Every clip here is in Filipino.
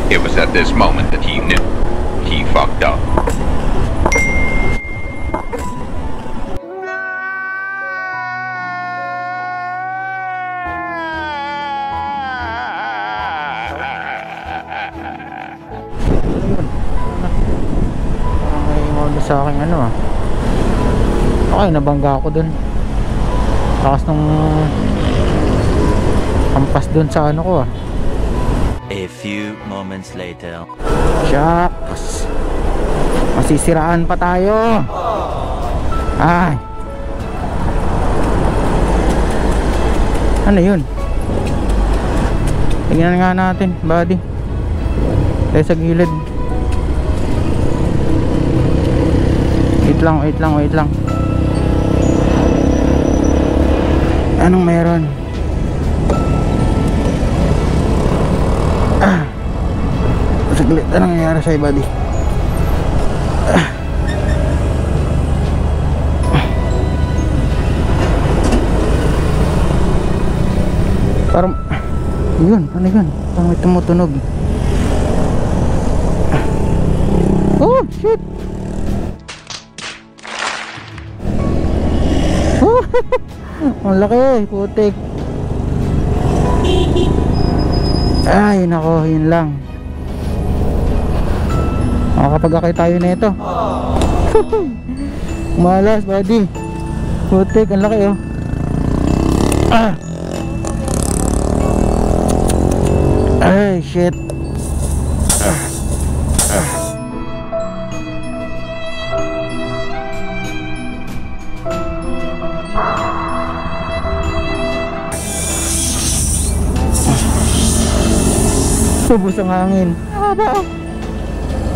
It was at this moment that he knew he fucked up. Parang may umorder sa akin ano ah. Okay, nabangga ako dun. Takas nung hampas dun sa ano ko ah. A few moments later. Shucks, masisiraan pa tayo. Ay, ano yun? Tingnan nga natin, buddy. Tayo sa gilid. Wait lang. Anong meron? Saglit, anong nangyari sa'yo, buddy? Parang yun, ano yun? Parang may tumutunog. Oh, shit! Oh, ang laki, putik. Ay, nako, yun lang. Makakapag-akay tayo na ito. Malas, buddy. Putik, ang laki oh. Ay, shit. Subos ang hangin. Haba oh.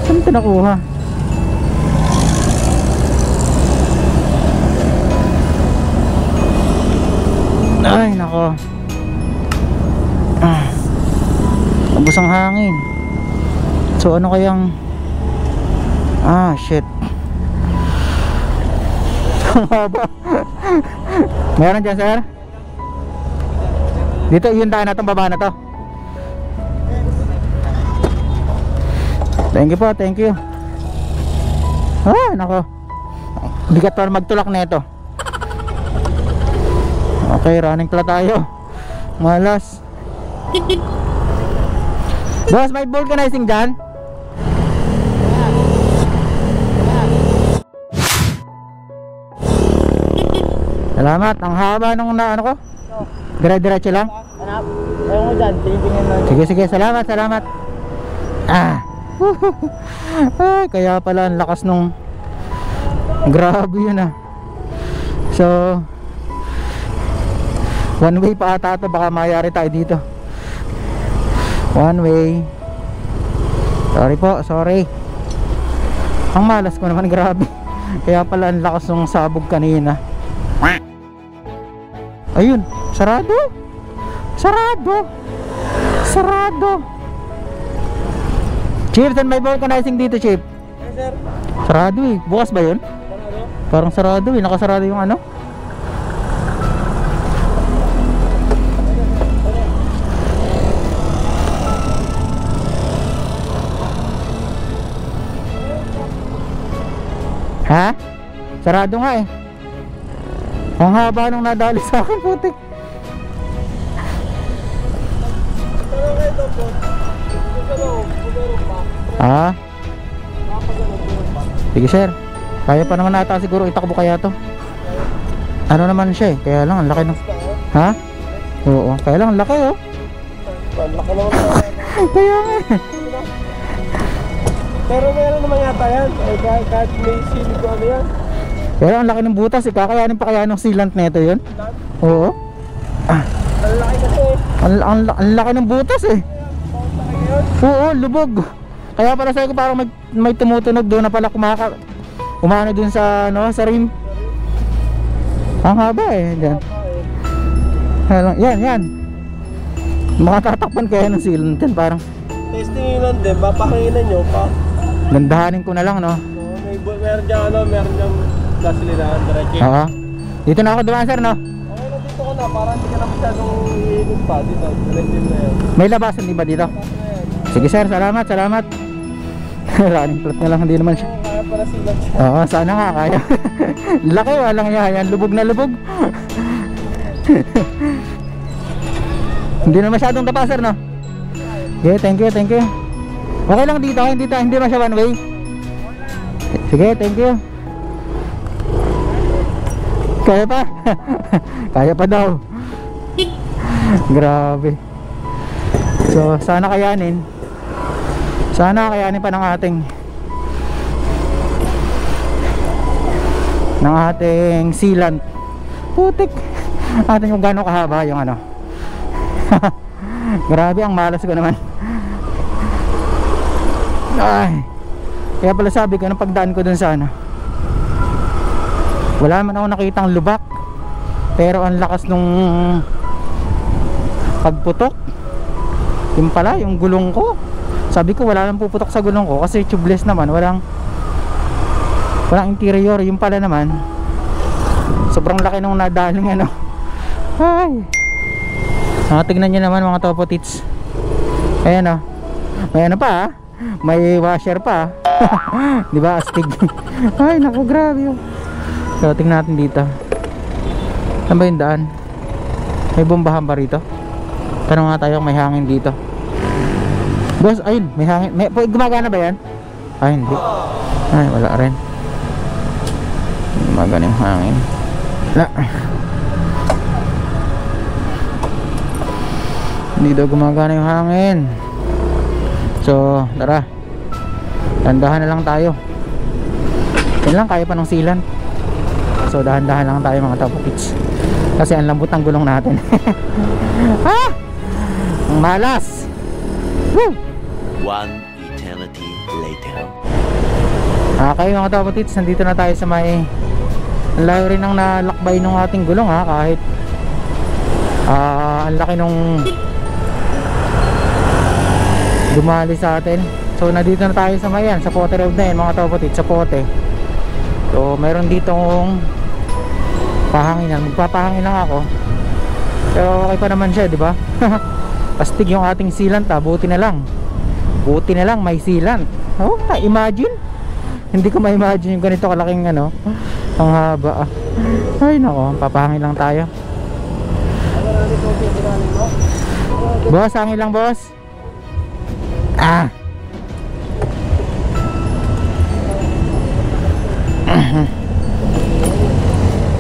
Saan ito nakuha? Ay, nako. Ubos ang hangin. So ano kayang shit. Haba. Meron dyan, sir? Dito yung daan na itong baba na to. Thank you po, thank you. Nako. Bigat pa magtulak na ito. Okay, running pala tayo. Malas. Boss, may vulcanizing dyan? Salamat, ang haba nung ano ko. Dire-diretso lang. Hanap. Ayaw mo dyan, tingin mo. Sige, salamat. Ay, kaya pala ang lakas nung grabe yun ah. So one way pa ata ito, baka mayari tayo dito. One way. Sorry po, sorry. Ang malas ko naman, grabe. Kaya pala ang lakas nung sabog kanina. Ayun, sarado. Chief, saan may vulcanizing dito, Chief? Yes, sir. Sarado eh. Bukas ba yun? Sarado? Parang sarado eh. Nakasarado yung ano. Ha? Sarado nga eh. Ang haba nung nadali sa akin, putik. Sige sir, kaya pa naman nata siguro, itakbo kaya to. Ano naman siya eh, kaya lang ang laki ng... Ha? Oo, kaya lang ang laki oh. Ang laki naman. Kaya nga eh. Pero meron naman yata yan. Kahit may sili ko ano yan. Pero ang laki ng butas eh, kakayanin pa kaya ng sealant na ito yun? Oo. Ang laki kasi. Ang laki ng butas eh. yun? Oo, lubog. Kaya pala sabi ko parang may tumutunog doon na pala umano doon sa ano, sa rim. Ang haba eh. Yan. Makatatakpan kaya ng sealant yan parang. Testing yun lang din, papakinginan nyo pa. Gandahanin ko na lang, no? Meron dyan meron dyan gasolinahan diretso. Oo. Dito na ako dumaan, sir, no? Okay lang dito ka na, para hindi ka na masyadong iikot pa dito. Diretso na yan. May labasan di ba dito? Sige, sir, salamat. Running flat na lang, hindi naman siya. Kaya para silat siya. Oo, sana nga kaya. Laki, walang yan. Lubog na lubog. Hindi na masyadong tapa, sir, no? Okay, thank you. Okay lang dito, hindi na siya one way. Sige, thank you. Kaya pa? Kaya pa daw. Grabe. So, sana kayanin pa ng ating sealant. Putik. Atin kung gaano kahaba yung ano. Grabe, ang malas ko naman. Ay. Kaya pala sabi ko nung pagdaan ko dun sa ano, wala man ako nakitang lubak, pero ang lakas nung pagputok. Yung pala, yung gulong ko, sabi ko wala nang puputok sa gulong ko kasi tubeless naman, walang interior. Yung pala naman, sobrang laki nung nadaling ano. Ay, tignan nyo naman mga topo tits. Ayan o, may ano pa, may washer pa. Diba, astig. Ay naku, grabe yun. So tingnan natin dito, saan ba yung daan? May bombahan ba rito? Tanong nga tayo kung may hangin dito. Boss, ayun, may hangin. Gumagana ba yan? Ay, hindi. Ay, wala rin. Gumagana yung hangin. Wala. Hindi daw gumagana yung hangin. So, tara. Dahan-dahan na lang tayo. Yan lang, kaya pa ng sealant. So, dahan-dahan lang tayo mga tapokits. Kasi ang lambot ng gulong natin. Ha? Ang malas. Woo! One eternity later. Okay mga tapokits, nandito na tayo sa may, ang layo rin ng nalakbay ng ating gulong ha. Kahit ang laki nung dumali sa atin. So nandito na tayo sa mayan, sa Pote Road na yan mga tawapotit, sa Pote. So meron ditong pahanginan, magpapahangin lang ako. Pero okay pa naman siya, di ba? Astig yung ating sealant ha, buti na lang may sealant. Oh, imagine, hindi ko ma-imagine yung ganito kalaking ano, ang haba. Ay nako, papahangin lang tayo. Boss, hangin lang boss.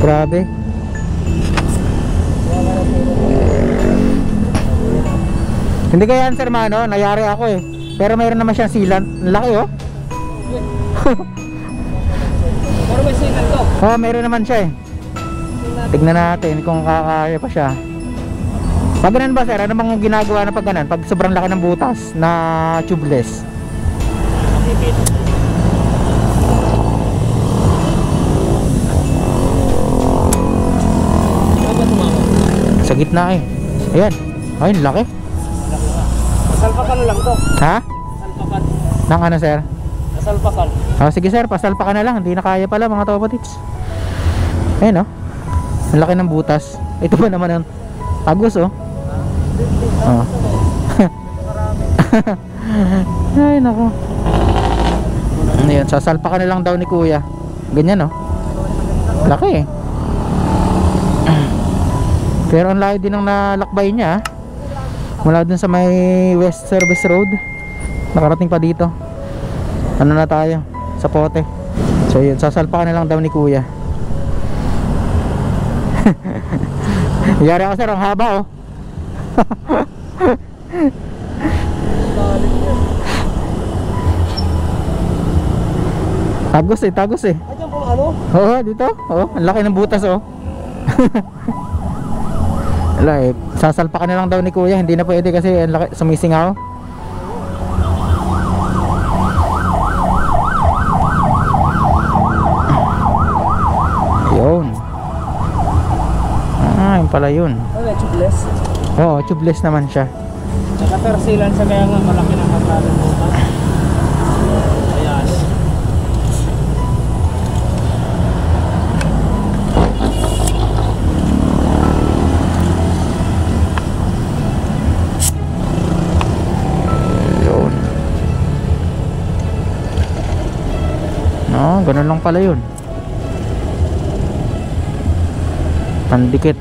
Grabe. Hindi kaya yan sir mano, nayari ako eh. Pero mayroon naman siyang sealant. Laki oh. Pero may silat to. Oh, mayroon naman siya eh. Tignan natin kung kakaya pa siya. Pag ganun ba sir, ano bang ginagawa na pag ganun? Pag sobrang laki ng butas na tubeless? Sa gitna eh. Ayan. Ayun, laki. Pasalpakan na lang to. Ha? Pasalpakan. Nang ano sir? Pasalpakan. Oh, sige sir, pasalpakan na lang. Hindi na kaya pala mga topotits. Ayun oh. Ang laki ng butas. Ito ba naman ang agos oh. Oh. Ay nako. Ayun, sasalpakan na lang daw ni kuya. Ganyan oh. Laki eh. Pero ang layo din ng nalakbay niya. Mula dun sa may West Service Road, nakarating pa dito. Ano na tayo? Sa Pote. So yun, sasalpakan na lang daw ni kuya. Yari ako sir, ang haba oh. Tagos eh. Ay, dyan po ano? Oo, dito. Oo, ang laki ng butas oh. Wala eh, sasalpakan na lang daw ni kuya. Hindi na pwede kasi ang laki, sumisingaw. pala yun. Ano, tubeless? Oo, tubeless naman siya. Nakapersilan siya kaya nga malaki ng hangganan mo. Ayan. Yun. No, ganun lang pala yun. Pandikit.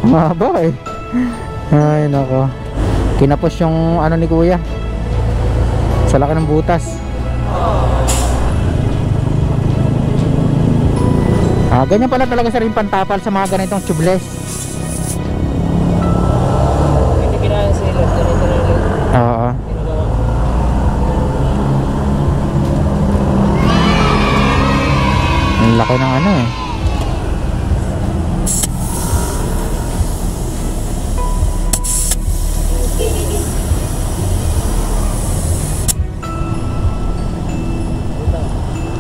Mahaba eh. Ay nako. Kinapos yung ano ni kuya. Sa laki ng butas. Ganyan pala talaga sa rin pantapal sa mga ganitong tubeless. Hindi kinaya sila. Ganito lang yun. Oo. Ang laki ng ano eh.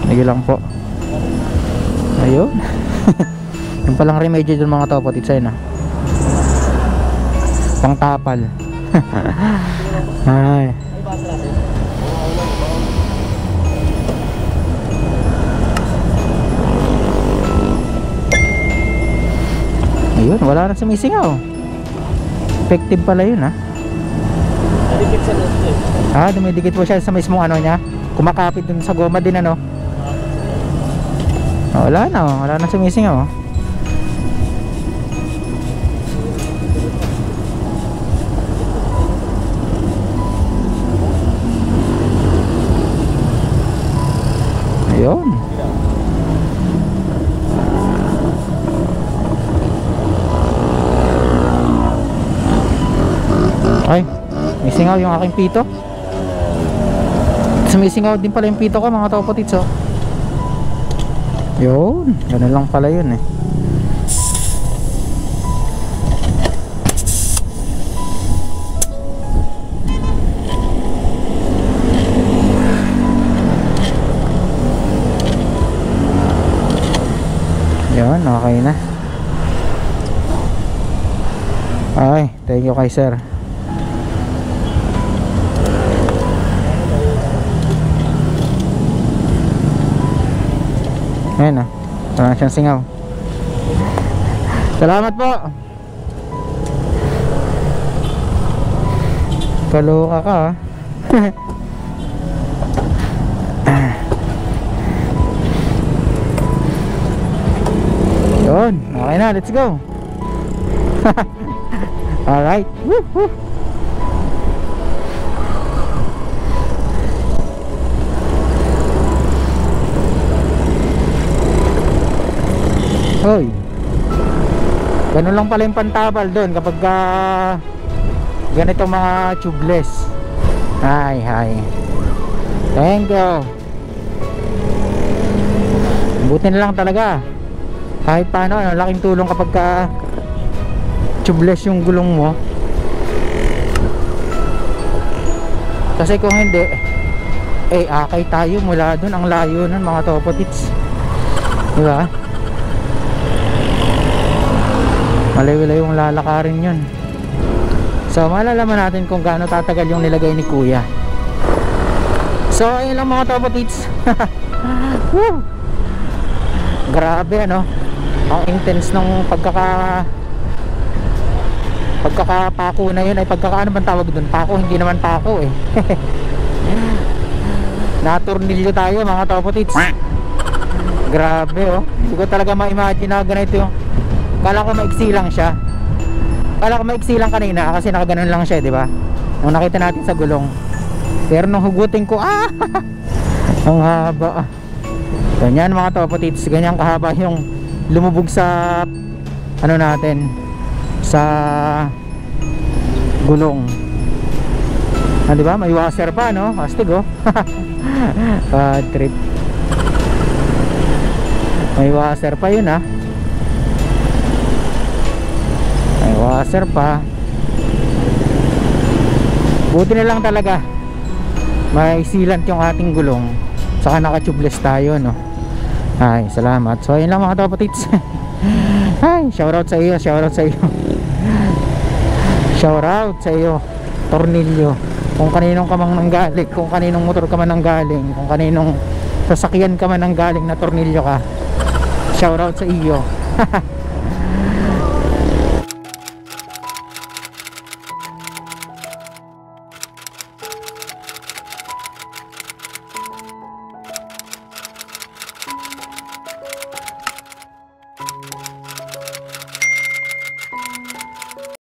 Sige lang po. Ayun. Yung palang remedyo dun mga topo titsay na. Pangtapal. Ay. Ayun, wala na sumisingaw. Effective pala yun ha. Nadikit sa loob eh. Dumidikit po siya sa mismong ano niya. Kumakapit dun sa goma din ano. Wala na sumisingaw. Ayun. Ay, may singaw yung aking pito. Sumisingaw din pala yung pito ko mga topotits oh. Yun, ganun lang pala yun eh. Yun, okay na. Ay, thank you kay sir. Ayan na, wala siyang singaw. Salamat po. Kaloka ka ha. Yun, okay na, let's go. Alright. Woo, woo. Hoy. Ganun lang pala yung pantabal doon kapag ganitong mga tubeless. Hi. Thank you. Buti na lang talaga. Kahit paano, laking tulong kapag tubeless yung gulong mo. Kasi kung hindi, akay tayo mula doon. Ang layo nun mga topotits. Diba? Malay-walay yung lalakarin yun. So malalaman natin kung gaano tatagal yung nilagay ni kuya. So ayun lang mga topotits. Grabe ano. Ang intense ng pagkakapako na yun. Ay ano bang tawag dun? Pako, hindi naman pako eh. Naturnilyo tayo mga topotits. Grabe oh. Hindi ko talaga ma-imagine na ganito yung. Kala ko maiksi lang siya. Kala ko maiksi lang kanina kasi nakaganon lang siya, di ba? Nung nakita natin sa gulong. Pero nung hugutin ko, ang haba. Ganyan mga topotits, ganyan kahaba yung lumubog sa ano natin, sa gulong. Di ba? May washer pa, no? Astig, oh. Trip. May washer pa yun, ah. Washer pa. Buti na lang talaga may sealant yung ating gulong, saka naka tubeless tayo, no. Ay, salamat. So ayun lang mga kapatids. Ay, shoutout sa iyo, shoutout sa iyo. Shoutout sa iyo, Tornilyo. Kung kaninong ka mang nanggaling, kung kaninong motor ka man nanggaling, kung kaninong sasakyan ka man nanggaling na tornilyo ka, shoutout sa iyo.